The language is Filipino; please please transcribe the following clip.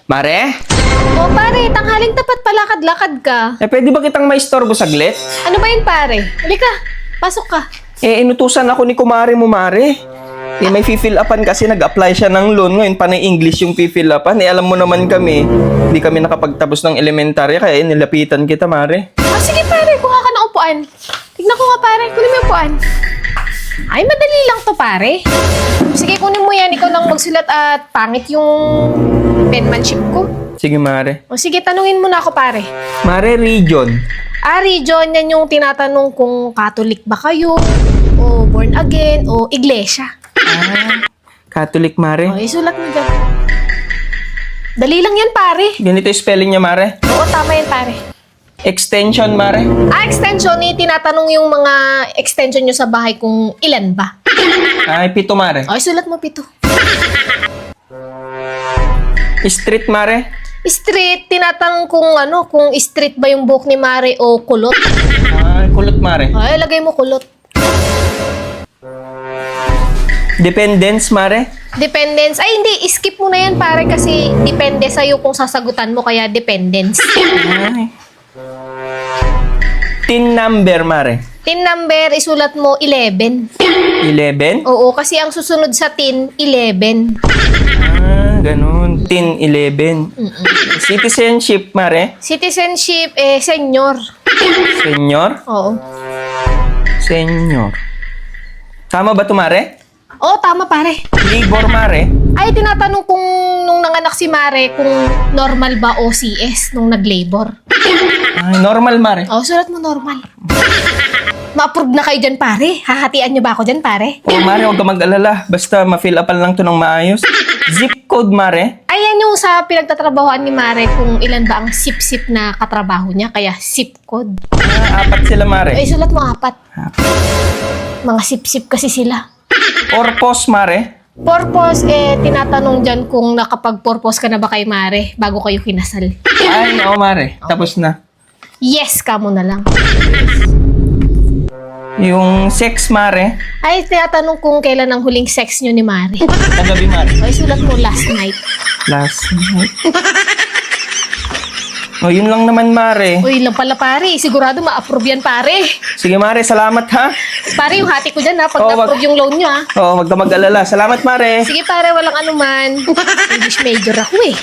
Mare? O pare, tanghaling tapat palakad-lakad ka. Pwede ba kitang maistorbo saglit? Ano ba yun pare? Halika, pasok ka. Inutusan ako ni kumare mo, Mare. May fill upan kasi nag-apply siya ng loan. Ngayon, panay English yung fill upan. Alam mo naman kami, hindi kami nakapagtapos ng elementary, kaya nilapitan kita, Mare. Sige pare, kuha ka ng upuan. Tignan ko nga pare, kunin mo yung upuan. Ay, madali lang to pare. Sige, kunin mo yan. Ikaw lang magsulat at pangit yung penmanship ko. Sige, Mare. O sige, tanungin mo na ako pare. Mare, region. Region, yan yung tinatanong kung Catholic ba kayo, o born again, o iglesia. Catholic, Mare. O, isulat mo dyan. Dali lang yan pare. Ganito yung spelling niya, Mare. Oo, tama yan pare. Extension, Mare. Extension, tinatanong yung mga extension nyo sa bahay kung ilan ba. Ay, 7, Mare. O, isulat mo 7. Street, Mare. Street, tinatanong kung street ba yung buhok ni Mare o kulot. Ay, kulot, Mare. Ay, lagay mo kulot. Dependence, Mare. Dependence. Ay, hindi. Skip mo na yan, pare, kasi depende sa'yo kung sasagutan mo, kaya dependence. Ay. Tin number, Mare. Tin number, isulat mo 11. 11? Oo, kasi ang susunod sa tin, 11. Ganun. Tin 11. Citizenship, Mare. Citizenship, senior. Senior? Oo. Senior. Tama ba ito, Mare? Oo, tama, pare. Labor, Mare. Ay, tinatanong kung nung nanganak si Mare kung normal ba o CS nung nag-labor. Ay, normal, Mare. Oo, sulat mo normal. Ma-approve na kayo dyan, pare. Hahatian nyo ba ako dyan, pare? Mare, huwag ka mag-alala. Basta ma-fill upan lang to ng maayos. Zip code, Mare. Ayan yung sa pinagtatrabahoan ni Mare kung ilan ba ang sip-sip na katrabaho niya, kaya zip code. 4 sila, Mare. Ay, sulat mo 4. Mga sip-sip kasi sila. Purpose, Mare. Purpose, tinatanong dyan kung nakapag-purpose ka na ba kay Mare bago kayo kinasal. Ay, oo, Mare. Tapos na. Yes ka mo na lang. Yung sex, Mare. Ay, tinatanong kung kailan ang huling sex nyo ni Mare. Kagabi, Mare. Ay, sulat mo last night. Last night. Yun lang naman, Mare. Uy, lang pala pare. Sigurado ma-approve yan, pare. Sige, Mare. Salamat, ha? Pare, yung hati ko dyan ha, pag Oo, na-approve yung loan nyo ha. Oo, wag ka mag-alala. Salamat, Mare. Sige pare, walang anuman. English major ako eh.